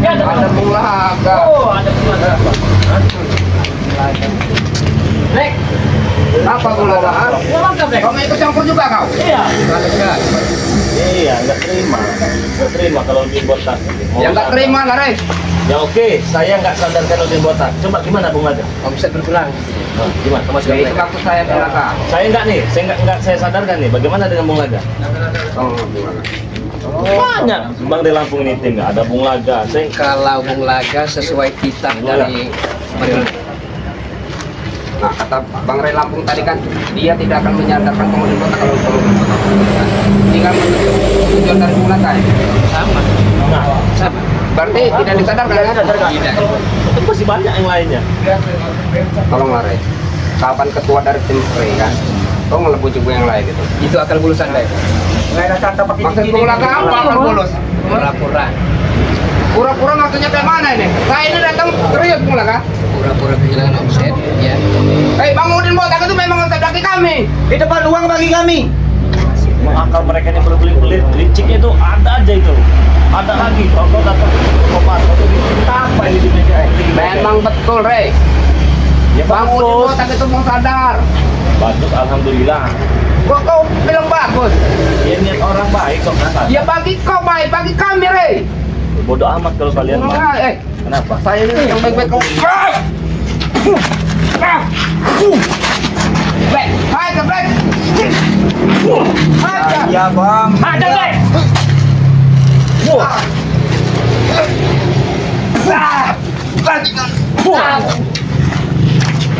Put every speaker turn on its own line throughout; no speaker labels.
Ada Bulaga.
Oh, ada Bulaga. Brek.
Apa Bulaga?
Bulaga, Brek.
Kamu ikut campur juga kau?
Iya.
Iya, nggak terima kalau di botak.
Ya nggak terima lah, Rey.
Ya oke, saya nggak sadarkan di botak. Coba gimana Bung Laga?
Omset berkurang.
Gimana?
Itu maksud saya Bulaga.
Saya nggak saya sadarkan nih. Bagaimana dengan Bung Laga?
Oh, Bulaga.
Banyak Bang di Lampung ini tim nggak ada Bung Laga.
Kalau Bung Laga sesuai titah dari pemerintah. Nah, kata Bang Ray Lampung tadi kan, dia tidak akan menyadarkan penghuni kota kalau kota. Tinggal tujuan dari Bung Laga. Sama. Sama. Berarti tidak disadarkan kan? Tidak.
Itu masih banyak yang lainnya.
Tolong lah Ray. Kapan ketua dari tim Ray kan? Tolong lebih juga yang lain gitu. Itu akal bulusan Ray. Maksud Bung Laga apa akal bulus? Pura-pura. Pura-pura maksudnya kayak mana ini? Saya ini datang serius Bung Laga. Pura-pura kehilangan omset, ya. Bang Udin botak itu memang omset bagi kami.
Itu peluang bagi kami.
Akal mereka ini berbelit-belit, liciknya itu ada aja itu. Ada lagi, kalau datang ke Komar, apa ini di meja?
Memang betul, Rey.
Ya
Bang Udin
bagus.
botak itu mau sadar.
Bagus, alhamdulillah.
Kok kau bilang bagus?
Ya niat orang baik kok kan?
Ya bagi kau baik, bagi kami, Rey.
Bodoh amat kalau kalian mah. Kenapa?
Saya ini yang baik-baik kau. Black, hai ke Black.
Ya bang.
Ada, Brek.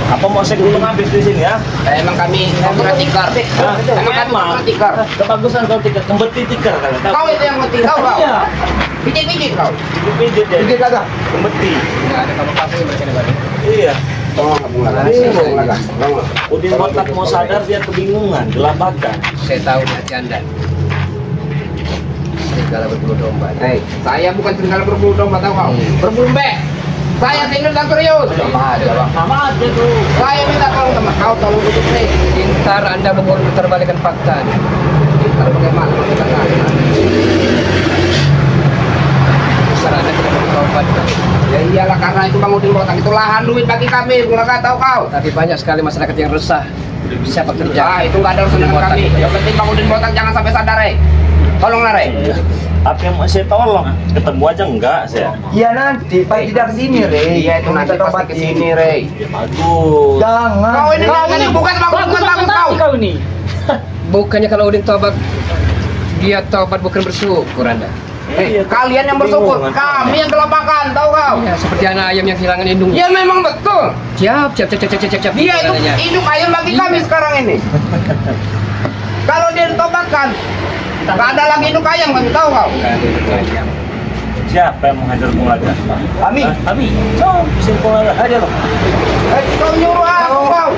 Apa mau saya gulung habis di sini ya?
Emang kami kontra tikar. Emang kami kontra tikar.
Kebagusan kalau tikar, kembeti tikar kalian tahu?
Kau itu yang ngerti, tahu kau?
Iya.
Pijit-pijit kau.
Pijit ya.
Pijit kagak?
Kembeti.
Nggak ada kamu pakai mereka di balik.
Iya.
Tolong Bung Laga. Bung Laga. Tolong.
Udin botak mau sadar dia kebingungan, gelabakan.
Saya tahu hati Anda. Serigala berbulu domba. Saya bukan serigala berbulu domba, tahu kau? Berbulu mbek. Saya tinggal dan serius. Sama aja, Bang.
Sama aja tuh.
Saya minta tolong sama kau, tolong duduk nih. Pintar Anda memutarbalikkan fakta. Pintar bagaimana? Besar Anda tidak bertobat. Ya iyalah, karena itu Bang Udin botak itu lahan duit bagi kami. Gue nggak tahu kau. Tapi banyak sekali masyarakat yang resah. Siapa kerja? Ah, itu nggak ada urusan dengan kami. Yang penting Bang Udin botak jangan sampai sadar, Rey. Tolonglah, Rey.
Apa yang mau saya tolong? Ketemu aja enggak saya?
Iya nanti, Pak tidak kesini, Rey.
Iya itu nanti pasti kesini, Rey.
Ya bagus.
Jangan.
Kau ini bukan bagus kau.
Kau ini.
Bukannya kalau Udin tobat, dia tobat bukan bersyukur Anda. Kalian yang bersyukur, kami yang kelabakan, tahu kau? Ya, seperti anak ayam yang kehilangan indungnya. Ya memang betul. Siap. Dia itu induk ayam bagi kami sekarang ini. Kalau dia ditobatkan, nggak ada lagi induk ayam, kami tahu kau.
Siapa yang menghajar Bung Laga?
Kami.
Kami. Simpel aja loh.
Kau nyuruh aku kau.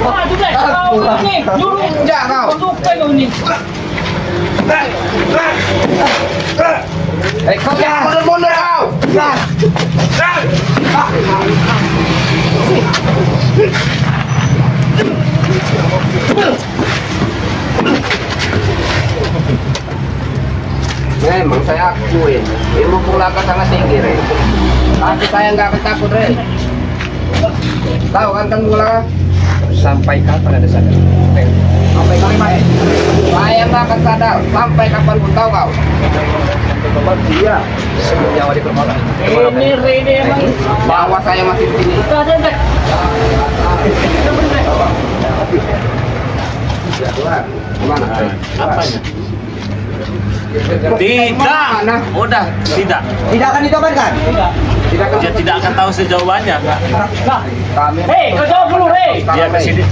Aduh, Brek. Kau ini. Nyuruh.
Enggak kau.
Suka kau ini.
Kau jangan mundur kau. Memang saya akuin ilmu Bung Laga sangat tinggi, Rey. Tapi saya nggak akan takut, Rey. Tahu kan Bung Laga? Sampai kapan ada sadar? Sampai kapan? Saya nggak akan sadar sampai kapan pun, tahu kau? Iya. Sebelum nyawa di permohonan.
Ini Rene emang.
Bahwa saya masih di sini.
Ada, Brek.
Gimana?
Apanya?
Tidak.
Udah, tidak.
Tidak akan ditobatkan.
Tidak.
Dia tidak akan tahu sejawabannya.
Nah.
Kami.
Hei, kau jawab dulu, Rey.
Dia ke sini.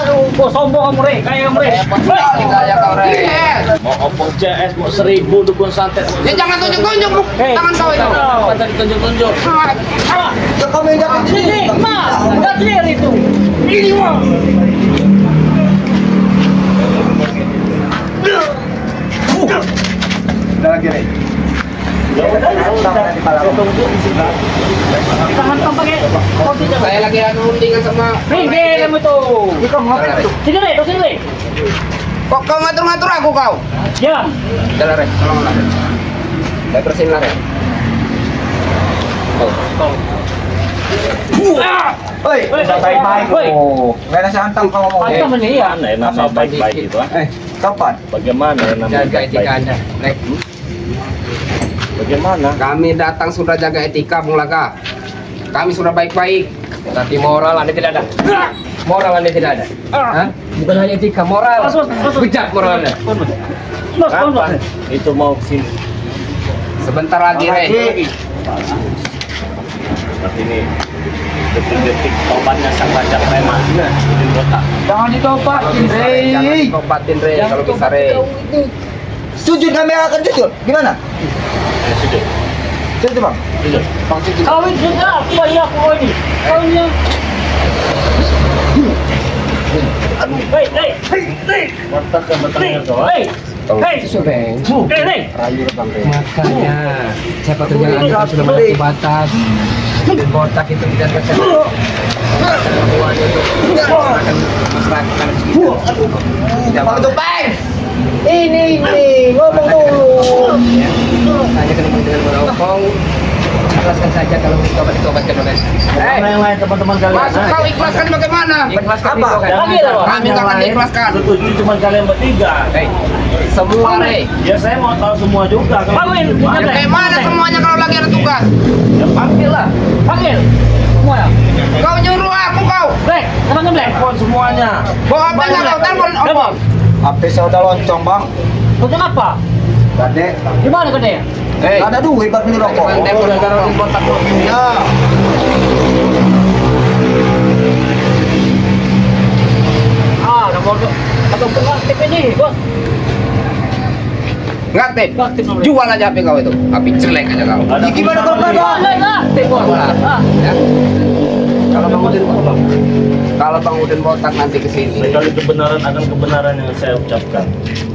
Aduh, kau sombong kamu, Rey. Kayak kamu, Rey.
Gaya kau, Rey.
Mau opong CS, mau 1000 dukun santet.
Ya jangan tunjuk-tunjuk, Bu. Tangan kau itu.
Apa tadi tunjuk-tunjuk?
Kau menjawab
Ini, mah. Enggak clear itu. Ini, mah.
Udah lagi, Rey.
Ya udah, kita tunggu di sini.
Kita hantam pakai kunci coba.
Saya lagi anu rundingan sama.
Pinggir kamu tuh. Sini deh, sini deh.
Kok kau ngatur-ngatur aku kau?
Ya.
Jalan Rek, tolong lah. Saya bersihin lah Rek.
Oi, udah baik-baik. Oh, nggak ada santam kamu mau.
Hantam ini ya.
Mana yang nama baik-baik itu?
Kapan?
Bagaimana yang nama
Jaga etika Anda. Rek,
Bagaimana?
kami datang sudah jaga etika Bung Laka. Kami sudah baik-baik. Tapi moral Anda tidak ada. Moral Anda tidak ada. Hah? Bukan hanya etika, moral. Bejat moral Anda.
Mas,
Kapan itu mau kesini?
Sebentar lagi Rek.
Seperti ini detik-detik tobatnya sang raja preman di kota.
Jangan ditopatin,
Jangan
Rey.
dikompatin Rek kalau bisa Rek.
Sujud kami akan jujur. Gimana?
Sudah.
Sujud bang.
Sudah.
kawin juga aku banyak aku ini. Kawinnya. Hei.
Watak yang bertengah kau.
Hei. Hei.
Sobeng.
Hei.
Rayu Bang Rek. Makanya siapa tahu yang Anda sudah melewati batas. Dan botak itu tidak bisa. Perempuan itu akan masyarakat tidak
Bang Tupeng. Ini ngomong dulu.
hanya kena dengan merokok. Ikhlaskan saja kalau ditobatkan oleh.
Mana yang lain teman-teman kalian?
Masuk kau ikhlaskan bagaimana? Ikhlaskan
Apa?
itu kan. Kami tak akan ikhlaskan.
Setuju cuma kalian bertiga.
Semua Rek.
Ya saya mau tahu semua juga.
Kawin.
Ya kayak mana semuanya kalau lagi ada tugas?
Ya panggil lah.
Panggil. Semua ya.
Kau nyuruh aku kau.
Blek, teman Blek.
Telepon semuanya.
Bawa apa enggak kau telepon omong?
HP saya udah loncong bang.
Untuk apa?
Gade.
Gimana gede?
Gak ada duit buat beli rokok.
Telepon gara-gara di botak lu.
Ya.
Nomor atau aktif ini, Bos.
Nggak aktif.
Nggak aktif, nomor.
Jual aja HP kau itu. HP jelek aja kau.
Ada
Gimana
pulsa
kalau
juga.
Lah, aktif, Bos.
Ya. Kalau Bang Udin botak, kalau Bang Udin botak nanti kesini.
Sekali kebenaran akan kebenaran yang saya ucapkan.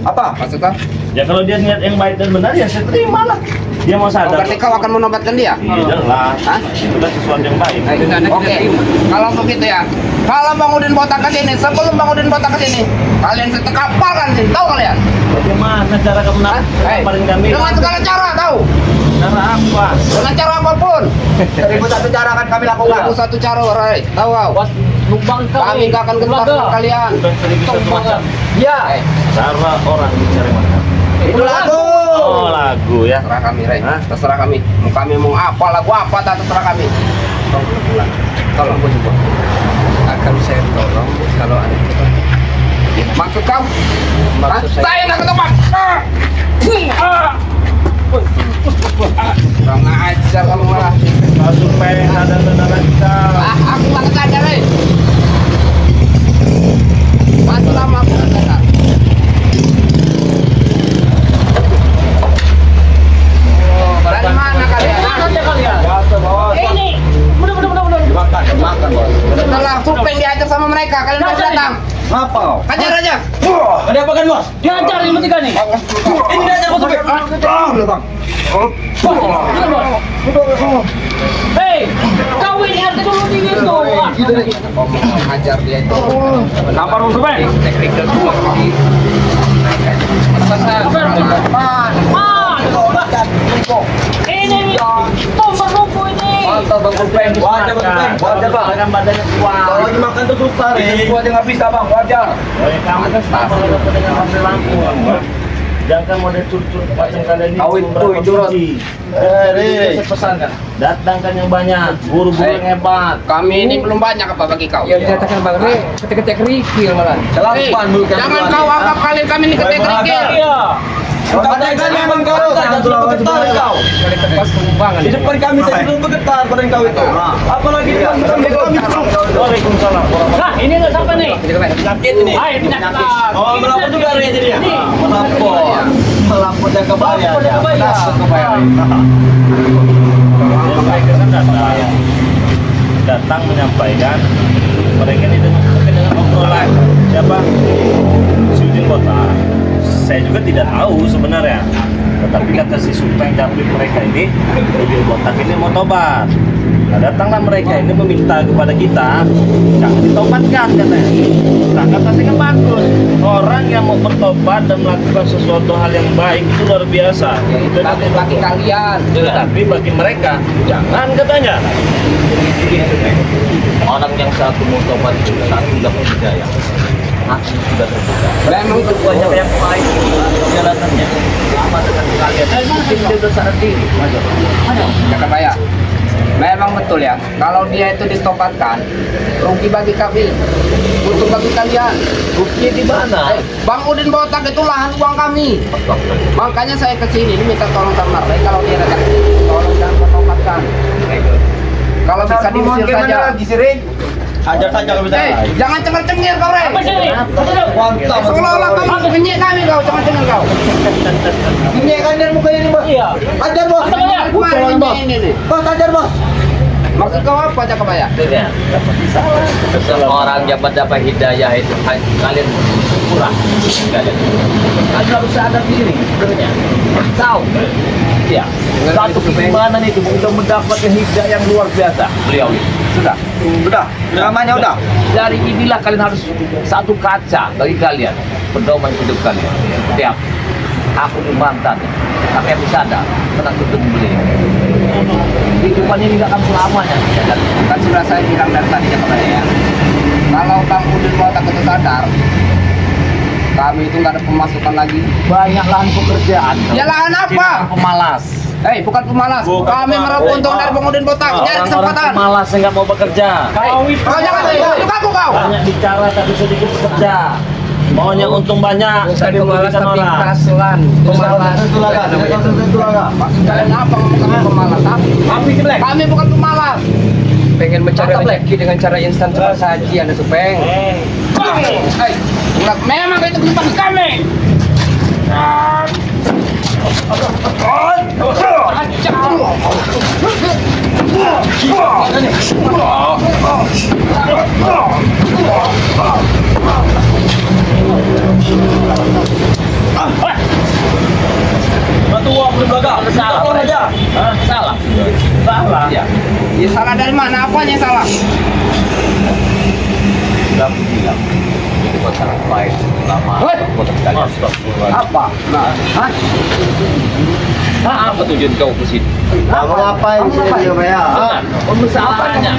Apa?
Maksudnya?
Ya kalau dia niat yang baik dan benar ya saya terima lah. Dia mau
Oh,
sadar.
berarti kau akan menobatkan dia?
Iya jelas.
Hah?
Itu kan sesuatu yang baik.
Oke, kalau begitu ya. Kalau Bang Udin botak ke sini, sebelum Bang Udin botak ke sini, kalian saya kapalkan sini, tahu kalian?
Bagaimana cara kamu namparin kami?
Dengan segala cara, tahu?
Cara apa?
Dengan cara apapun.
1001 cara akan kami lakukan.
Aku satu cara, Rai. Tahu kau?
Buat lubang
Kami gak akan gentar dengan kalian.
Bukan 1001 macam.
Ya.
Cara orang mencari makan.
Itu lagu.
Oh lagu ya.
Terserah kami, Rai.
Hah?
Terserah kami. Mau kami mau apa, lagu apa, tak terserah kami. Tolong aku coba. Akan saya tolong kalau ada maksud kau? Maksud saya nak ketebak. Kurang ajar kamu malah.
Masuk pengen ada beneran kita.
Aku nggak kesadar, Rai. Masih lama aku nggak sadar. Dari mana kalian?
Mana kalian? Ini. Bener.
Makan bos.
Setelah Supeng diajar sama mereka, kalian mau datang.
Apa?
Hajar aja.
Ada apa kan bos?
Diajar ini bertiga nih.
Ini aja bos. Bang.
Hei, kawin harga dulu di situ.
Hajar dia itu.
Apa lu Supeng?
Teknik dan semua.
Ini tombak rumput ini.
Mantap Bang Supeng.
Wajar bang. Wajar bang.
Kan badannya kuat.
Kalau dimakan tuh susah nih. Gua aja nggak bisa bang. Wajar.
Kamu kan sama dengan Mas Lampu. Jangan model curcur macam kalian ini.
Kawin tuh, curut.
Saya pesankan, datangkan yang banyak, guru-guru yang hebat.
Kami ini belum banyak apa bagi kau?
Ya dikatakan Bang Re, ketik-ketik kerikil malah.
Jangan kau anggap kalian kami ini ketek-kerikil.
Iya.
Katakan memang kau jangan terlalu bergetar kau.
Kali tepas pengumbangan.
Di depan kami saya belum bergetar pada kau itu. Apalagi di depan kami.
Waalaikumsalam.
Nah, ini tuh siapa nih?
Sakit ini.
Ayo pindah kita.
Oh, melapor juga hari ini dia. Melapor. Melapor dan kebayar.
Melapor dan kebayar.
Mereka kan datang menyampaikan mereka ini dengan obrolan siapa Sudin Kota. Saya juga tidak tahu sebenarnya, Tapi kata si Supeng Japrik mereka ini, mobil botak ini mau tobat. Nah, datanglah mereka ini meminta kepada kita, jangan ditobatkan katanya. Nah, kata saya kan bagus. Orang yang mau bertobat dan melakukan sesuatu hal yang baik itu luar biasa.
Ya, itu bagus bagi kalian.
Tapi bagi mereka, jangan katanya.
Orang yang satu mau tobat itu satu dapat hidayah. Hati sudah terbuka.
Memang itu
Banyak yang lain jalanannya sama dengan kalian. Mungkin dia besar diri.
ya Kabaya. Memang betul ya. Kalau dia itu ditobatkan, rugi bagi kami, untung bagi kalian.
Bukti di mana?
Bang Udin botak itu lahan uang kami. Makanya saya kesini ini minta tolong sama Ray. Kalau dia datang, tolong jangan ditobatkan. Kalau bisa diusir saja.
Hajar saja kalau bisa.
Jangan cengar-cengir kau Ray.
Apa sih ini?
Mantap.
Seolah-olah kamu kenyek kami kau, cengar-cengir kau.
Ini kan dari mukanya ini, Bos.
Iya.
Hajar, Bos.
Apa namanya?
Kemarin ini nih.
Bos, hajar, Bos.
Maksud kau apa aja Kabaya?
Orang dapat hidayah itu kalian kurang. Kalian harus sadar diri sebenarnya. Tahu. Ya. Satu keimanan itu untuk mendapatkan hidayah yang luar biasa. Beliau ini. Sudah. Namanya udah. Dari inilah kalian harus satu kaca bagi kalian pedoman hidup kalian. Tiap aku di mantan, tapi aku sadar tenang ketemu beliau. Kehidupan ini gak akan selamanya.
Kan sudah saya bilang dari tadi ya Kabaya ya. Kalau Bang Udin botak itu sadar, kami itu nggak ada pemasukan lagi.
Banyak lahan pekerjaan.
Ya lahan apa?
Pemalas.
Bukan pemalas. Kami meraup untung dari Bang Udin botak. Nyari
Orang-orang
kesempatan.
pemalas yang nggak mau bekerja.
Kau jangan tunjuk aku kau.
Banyak bicara tapi sedikit bekerja. Maunya untung banyak, tapi
Pemalas
merugikan
tapi
orang.
kasulan. Pemalas. Maksud kalian apa ngomong kami pemalas? Kami bukan pemalas. Pengen mencari rezeki dengan cara instan cepat saji Anda Supeng. Memang itu tempat kami.
Batu uang belakang. Salah aja. Salah. Salah. Ya.
Ya salah dari mana? Apanya yang salah?
Sudah bilang. Itu buat sangat baik. Lama. Buat kalian.
Apa? Hah?
Apa tujuan kau ke sini?
Kamu ngapain sih Kabaya?
Misalnya,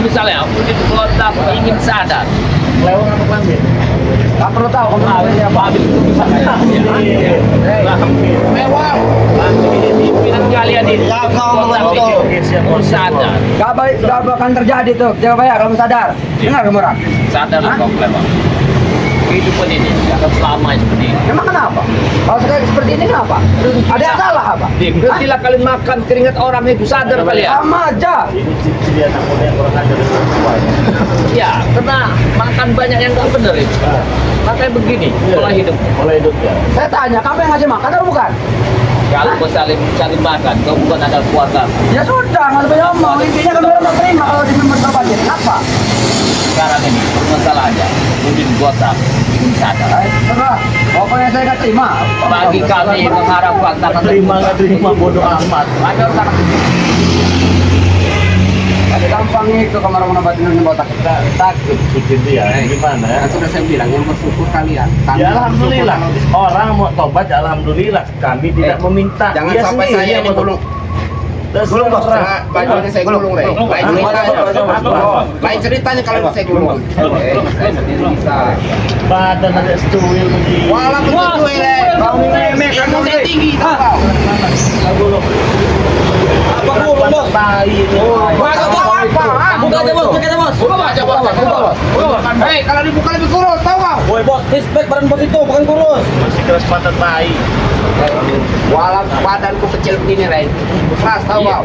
misalnya aku di kota aku ingin sadar.
Lewat apa kelamin?
Tak perlu tahu kamu ngapain apa.
Habis itu bisa
Mewah.
pimpinan kalian ini. Harus sadar.
Gak akan terjadi tuh, Kabaya kamu sadar. Dengar kamu orang.
Sadar kau kelewat. Kehidupan ini tidak akan selamanya seperti ini.
Emang kenapa? Kalau sekarang seperti ini kenapa? Ada yang salah apa?
Berhentilah kalian makan keringat orang itu, sadar kalian.
Sama aja.
Ini ciri anak muda yang kurang ajar dan tua.
Ya, karena makan banyak yang nggak benar itu. Makanya begini, pola hidup.
Pola hidup ya.
Saya tanya, kamu yang ngasih makan atau bukan?
Kalau kau saling makan, kau bukan ada keluarga.
Ya sudah, nggak usah ngomong. Intinya kan orang terima kalau di member jadi apa?
Sekarang ini masalahnya, mungkin botak, ingin sadar.
Terserah. Pokoknya saya nggak terima.
Bagi kami mengharapkan tangan
Terima nggak terima bodoh amat.
ada sangat
Ada gampang itu kamar batin botak.
Takut bikin dia. Gimana ya?
Sudah saya bilang yang bersyukur kalian.
Ya alhamdulillah. Orang mau tobat ya alhamdulillah. Kami tidak meminta.
Jangan
Dia
sampai
sendiri
saya
yang
ini
mau
gulung.
Gulung bos.
Bajunya saya gulung, Rey. Lain ceritanya kalau saya gulung. Saya sendiri bisa.
Badan ada setuil begini.
Walaupun itu Rey. Kau remeh, kamu udah tinggi kau.
Gulung. Apa gulung bos? Tai ini.
Masa tahu apa?
Buka aja bos, buka aja bos.
Buka aja bos. Hei, kalau dibuka lebih kurus, tahu kau?
Woi bos, respect badan bos itu bukan kurus. Masih keras pantat tai.
Walaupun badanku kecil begini, Rey. Keras, tahu kau?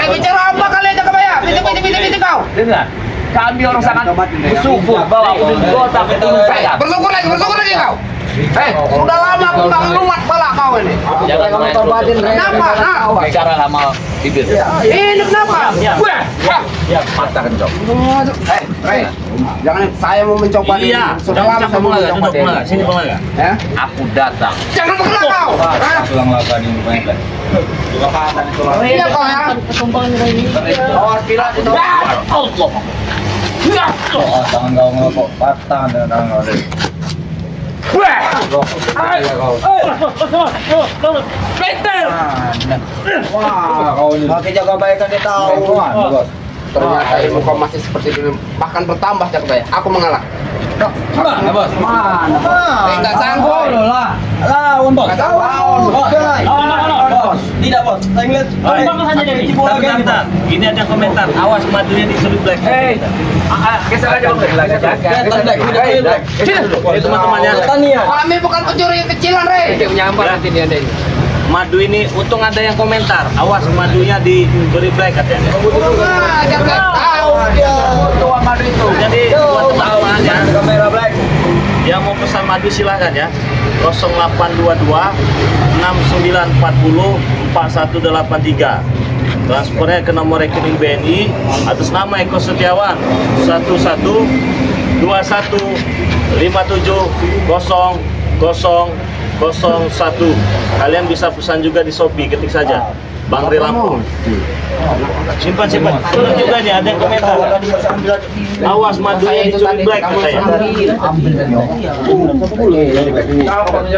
Bicara apa kalian aja Kabaya? Bisa kau.
Dengar, kami orang sangat bersyukur bahwa Udin Botak itu saya.
Bersyukur lagi kau. Sudah lama aku tak lumat pala kau ini.
Jangan kamu tobatin.
Kenapa?
Bicara sama bibir.
Ini kenapa?
Ya, mata kencok.
Jangan saya mau mencoba.
Iya,
Sudah lama saya mau mencoba.
duduk Bang. Sini Bang Laga.
Ya?
Aku datang.
Jangan bergerak kau.
Tulang Laga di Bang.
Iya kau ya.
Awas pilat itu.
Allah.
Tangan kau ngelokok patah dengan tangan kau deh.
Peter!
Wah, kau ini. Pakai jaga baik kan dia tahu.
Ternyata ilmu kau masih seperti dulu. Bahkan bertambah cak saya. Aku mengalah.
Mana, Bos?
Enggak sanggup.
Lawan, Bos.
Enggak lawan.
Bos. Tidak, Bos. Saya ngeliat. Bentar. Ini ada komentar. Awas madunya disuruh black.
Geser aja Bang.
Ini teman-temannya.
Kami bukan pencuri kecilan, Re.
Dia menyambar nanti dia ada ini.
Madu ini untung ada yang komentar. Awas madunya diberi black katanya.
Jangan tahu dia.
Tua madu itu.
Jadi buat teman-temannya
Kamera black.
yang mau pesan madu silahkan ya. 0822 6940 4183. Transfernya ke nomor rekening BNI atas nama Eko Setiawan 1121570001. Kalian bisa pesan juga di Shopee, ketik saja Bang Ri Lampung. Simpan. Betul juga nih ada yang komentar. Awas madunya dicuri black katanya.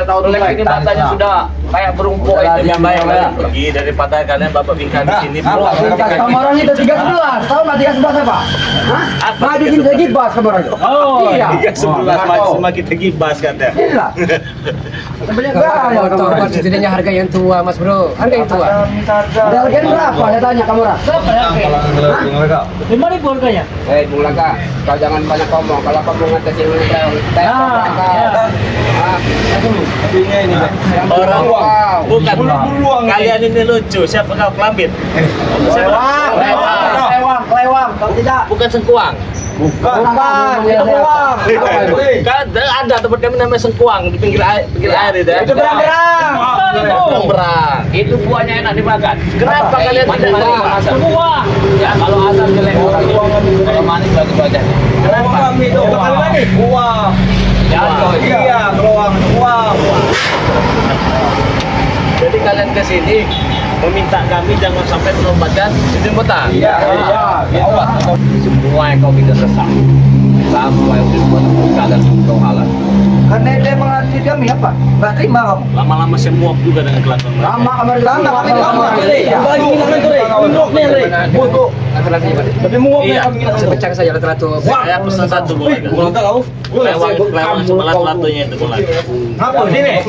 Tahu dulu ini matanya sudah kayak berumpuk itu yang baik ya.
Pergi daripada kalian bapak bingkai di sini.
Kamarnya itu 311. Tahu nggak 311 apa? Hah? Madu ini lagi bas kamar itu.
Oh,
iya.
311 cuma kita gibas katanya.
Inilah.
Tobat setidaknya harga yang tua Mas Bro. Harga yang tua.
Harga berapa? Saya tanya kamu Ra.
Berapa ya? 5.000 harganya.
Bung Laga, kau jangan banyak ngomong. Kalau kamu ngetes ilmu
Orang bukan kalian ini lucu. Siapa kau kelambit?
Kelewang, kalau tidak.
Bukan sengkuang.
Bukan.
Kan ada tempat kami namanya sengkuang di pinggir air itu ya.
Itu
berang.
Itu buahnya enak dimakan.
Kenapa kalian tidak
manis?
asam?
Buah. Ya kalau asam jelek orang itu. Kalau manis bagus wajahnya.
Kenapa?
Itu lagi. Wah.
Ya,
Iya, keluang. Wah.
Jadi kalian ke sini meminta kami jangan sampai melompatkan izin botang.
Iya.
Semua yang kau bikin resah. Semua yang dibuat kalian kau halal.
Karena dia menghadiri kami apa? Nggak terima kamu.
Lama-lama saya muak juga dengan kelakuan mereka.
Lama kami lama.
Tapi muak ya kami sepecah saja rata-rata.
Saya pesan satu boleh. Kelewang cuma latu-latunya itu boleh.
Apa sini?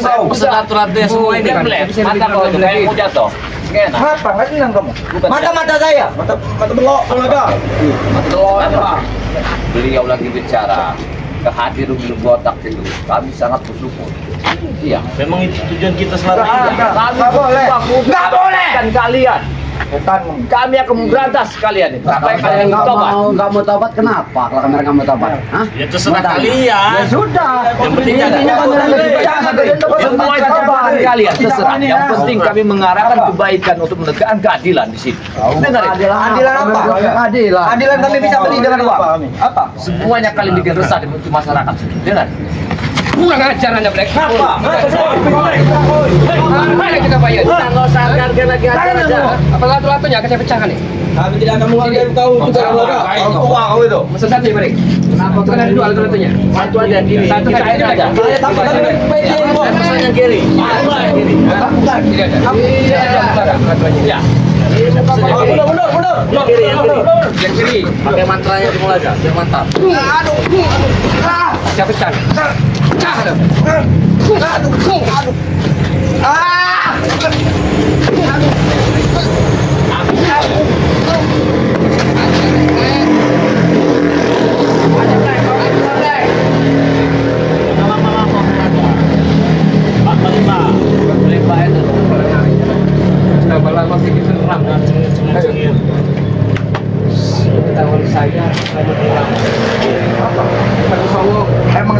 Saya pesan latu-latunya semua ini.
Mata kau itu kayak mau jatuh. Enak.
Kenapa? Nggak senang kamu? Mata saya. Mata belok.
Beliau lagi bicara kehadiran di botak itu. Kami sangat bersyukur. Iya.
Memang itu tujuan kita selama ini.
Nggak boleh. Nggak boleh.
Dan kalian, kami akan memberantas kalian. Sampai kalian tobat.
Nggak mau tobat kenapa? Kalau kamera nggak mau tobat? Hah?
Ya terserah kalian.
Ya sudah.
Yang penting
Semua itu tobat kalian terserah. Yang penting kami mengarahkan kebaikan untuk menegakkan keadilan di sini. Dengar itu.
Adilan apa? Adilan. Adilan kami bisa beli dengan uang. Apa?
Semuanya kalian bikin resah di masyarakat. Dengar.
Kurang ajar Anda Black. Mana kita bayar?
Kita nggak usah harga lagi aja.
Apa latu-latunya akan saya pecahkan nih?
Kami tidak akan menghargai tahu itu uang itu.
Masa satu ya Brik? Kenapa? Itu kan ada dua latu-latunya.
Satu aja kiri.
Satu kan ini aja.
Saya pesan yang kiri.
Bukan.
Tidak ada. Tidak ada utara.
Ya.
Mundur.
Yang kiri, yang kiri.
Yang kiri.
Pakai mantranya dimulai aja. Biar mantap.
Saya pecah. Pecah. Lama-lama sedikit seram. Ketahuan saya apa? Satu songong.
Emang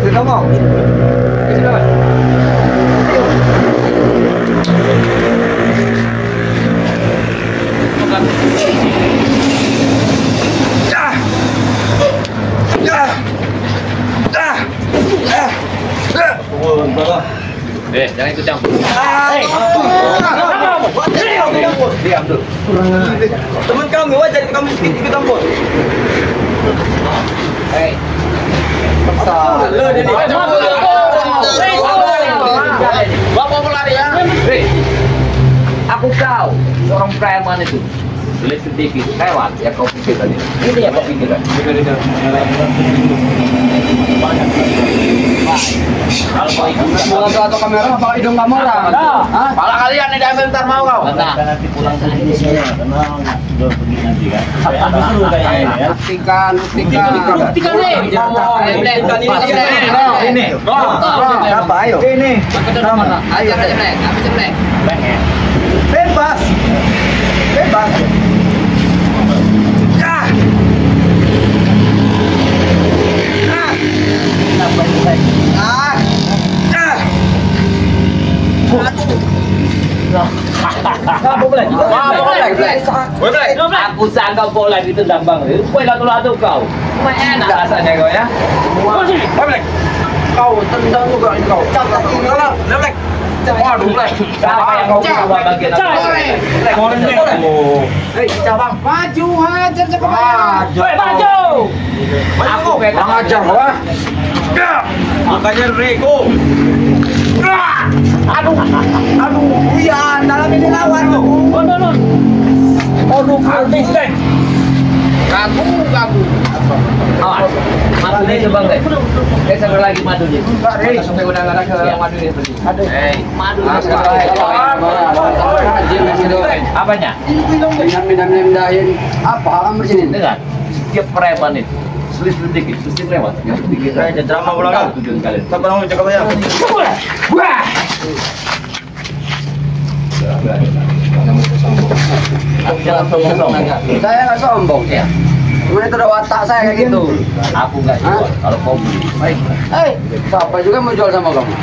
tuh.
Teman kami wajar kamu ikut campur.
Hei.
Bapak pelari ya. Aku tahu seorang preman itu tulis sedikit lewat ya kau pikir tadi. Ini ya kau pikir kan? Kalau kau ikut
Atau kamera apa hidung kamu orang?
Hah? Pala kalian nih diambil ntar mau kau.
Nanti pulang ke Indonesia ya, karena udah pergi nanti kan. Tapi seru kayaknya ini ya.
Buktikan nih.
Ini. Apa ayo? Ini.
Ayo Nek.
Bebas.
Aku sangka bola itu dambang. Kau lato-lato kau. Cuma enak rasanya kau ya.
Kau tendang juga ini kau. Catat ini lah. Lek.
Waduh, siapa yang mau coba bagian apa?
Hei, cabang.
Maju hajar cepat.
Maju. Aku pegang
Ajar wah. Makanya Rego. Aduh, iya, dalam ini lawan tuh. Aduh, habis deh.
Kagu.
awas. Madu nih coba nggak? Geser lagi madunya.
Sampai udah nggak ada ke madu ini tadi.
Madu. Apanya?
Minum dahin. Apa kamu sini?
Dengar. Setiap preman itu sulit-sulit dikit, pasti lewat. Yang sedikit aja
drama ulang
tujuan kalian.
Siapa yang mau cakap ya?
Wah.
Jangan sombong.
Saya nggak sombong ya. Cuma itu udah watak saya kayak gitu.
Aku nggak jual. Kalau kau beli, baik.
Siapa juga mau jual sama kamu?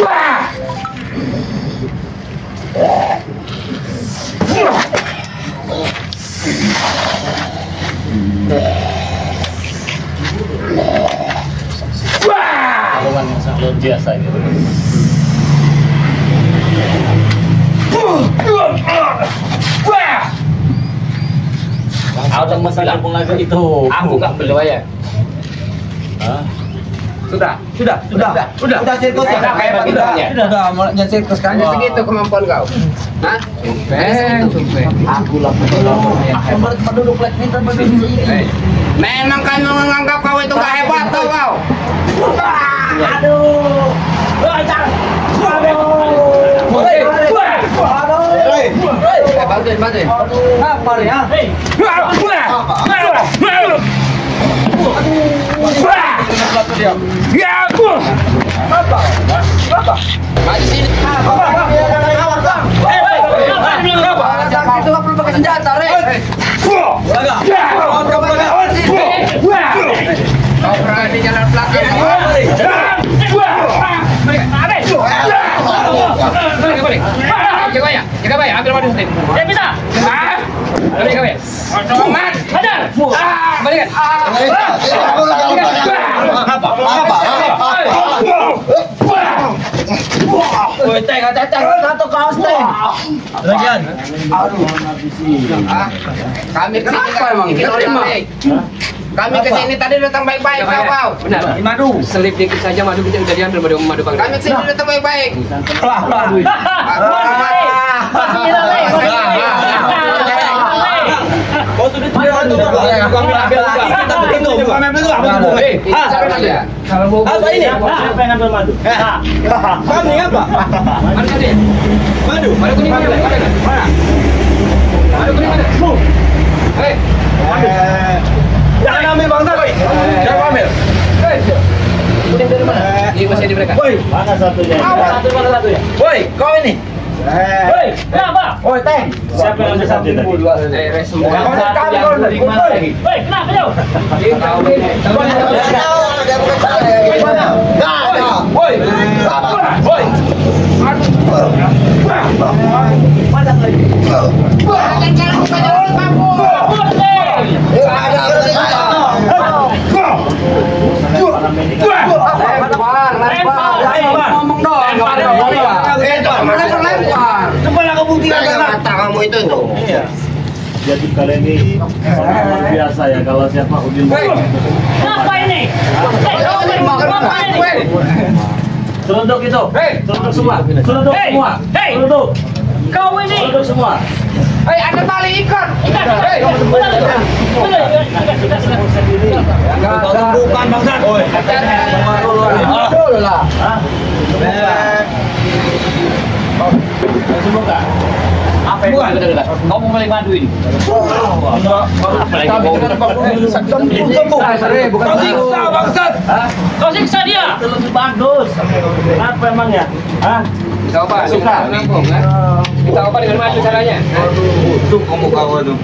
Wah!
Lawan yang sangat luar biasa ini.
Aku udah
Masa kampung lagi itu.
Aku nggak beli ya.
Hah?
Sudah
sirkus ya.
Udah, kayak begitu ya.
Udah mulai sirkus kan.
Hanya segitu kemampuan kau. Hah? Sumpah.
Aku lah penduduk Black Metal berdiri.
Memang kami menganggap kau itu gak hebat tau kau.
Aduh.
Bantuin.
Apa nih ya? Apa?
Maju sini. Itu gak perlu pakai senjata, Re. Kau berani jalan belakang. Jaga ya, ambil madu sedikit. Ya bisa. Ambil jaga ya. Mat, hajar. Balikan.
Woi, teng, satu kaos teng. Lagian.
Kami kesini emang. Kami kesini tadi datang baik-baik kau. Benar.
Madu.
Selip dikit saja madu kita udah diambil madu bang. Kami kesini datang baik-baik.
Kau sudah tidak ambil lagi kita begitu. Apa ini?
Siapa yang ngambil madu?
Kami apa? Madu.
Madu kuning mana? Madu kuning mana? Hei.
Jangan ambil bangsa, boy. Jangan ambil.
Kuning dari mana? Ini masih di mereka.
Boy.
Mana satunya?
Mana satunya?
Boy, kau ini.
Hei, kenapa?
Oh, teng.
Siapa yang ambil satu tadi?
Semua.
Hei, kenapa jauh?
Jadi kalian ini sangat luar biasa ya kalau siapa Udin.
Apa ini? Apa ini?
Seruduk itu. Seruduk semua. Seruduk semua. Seruduk.
Kau ini.
Seruduk semua.
Ada tali ikat.
Bukan bangsat.
Dulu lah.
Semoga.
Apa yang kau mau beli madu ini?
Bukan siksa bangsat.
Kau siksa dia.
Lebih bagus. Apa emangnya? Hah?
Kita apa?
Suka.
Kita apa dengan maju caranya?
Untuk kamu kawan tuh.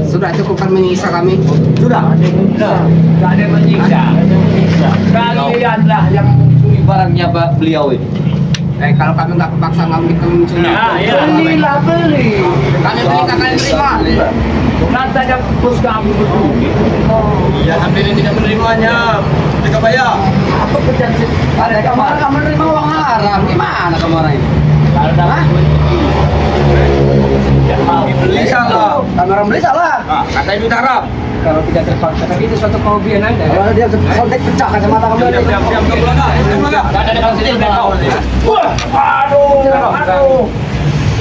Sudah cukupkan menyiksa kami.
Sudah. Tidak ada yang menyiksa. Kalianlah yang mencuri barangnya beliau ini.
Kalau kami nggak kepaksa nggak kita mencuri.
Belilah beli.
Kami beli kalian terima.
Nanti yang terus kami berdua.
Ya ambilin tidak menerimanya. Tidak bayar.
Apa kerjaan sih?
Ada kemarin kamu menerima uang haram. Gimana kemarin ini?
Beli salah.
Kami orang beli salah.
Katanya duit haram.
Kalau tidak terpaksa, tapi itu suatu kehobian Anda. Kalau dia kontek pecah kacamata kamu.
Diam.
Ada di sini kau.
Aduh.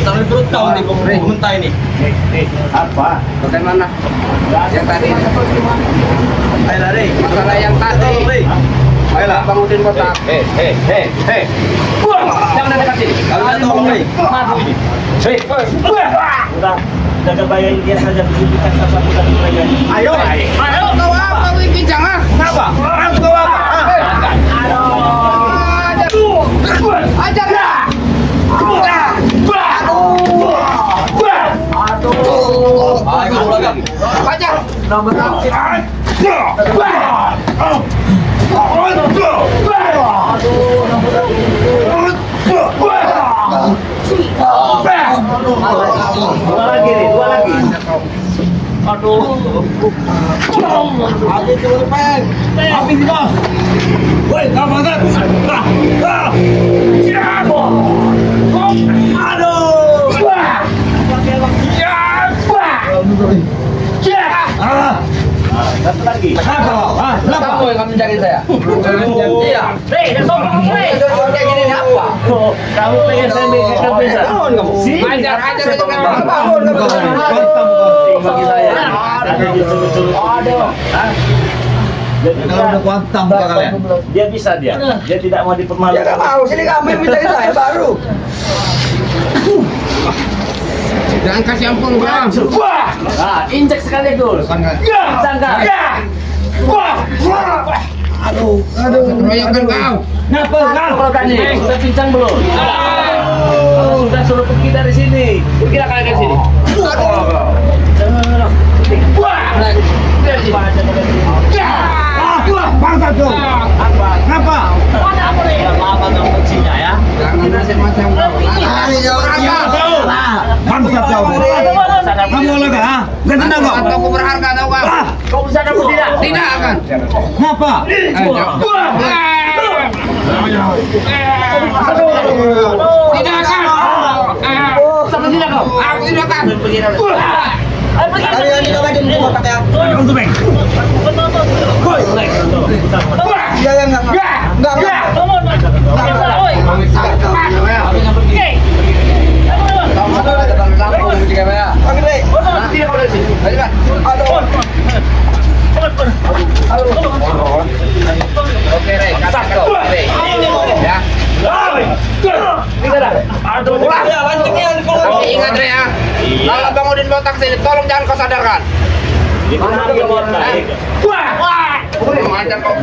Taruh di perut kau nih, mentah ini. Apa?
Bagaimana? Yang tadi.
Ayo lari.
Masalah yang tadi.
Ayolah.
Bang Udin botak.
Jangan dekat sini.
Kalian tolong nih. Udah jaga bayarin dia saja diberikan sama kita bayarin. Ayo.
Kau apa Wiki jangan?
Kenapa? Kau apa?
Ajar dah. Ajar.
Nomor
Dua lagi. Aduh. Habis itu pen. Habis itu. Woi, kamu angkat. Satu lagi.
Kenapa kamu yang menjagain saya? Iya.
Dah sombong
Kayak gini ini apa?
Kamu pengen saya bikin bisa.
Ajar aja bangun.
Bagi saya. Dia bisa dia. Dia tidak mau dipermalukan.
Ya nggak mau, sini kamu yang menjagain saya baru. Jangan kasih ampun bang.
injek sekaligus. Sangka.
Aduh, keroyokan kau.
Ngapa
Kalau tadi sudah pincang belum?
Sudah suruh pergi dari sini.
Pergilah kalian dari sini.
Bangsa tuh. Kenapa?
Apa kamu bencinya ya?
Jangan macam-macam kau.
Bangsa kau. Kamu olahraga, ha? Gak tenang kau.
Atau aku berharga tau kau.
Kau bisa dapat tidak?
Tidak akan.
Ngapa?
Tidak akan.
Sampai tidak kau?
Aku tidak akan.
Ayo pergi.
Kalian coba di kotak ya.
Untuk beng.
Jangan enggak.
Bangun. Oi. Oke.
Oke, Rey, katakan Rey. Ya. Ingat Rey ya. Kalau Bang Udin botak sini, tolong jangan kau sadarkan.
Wah!
Wah. Ajar kau.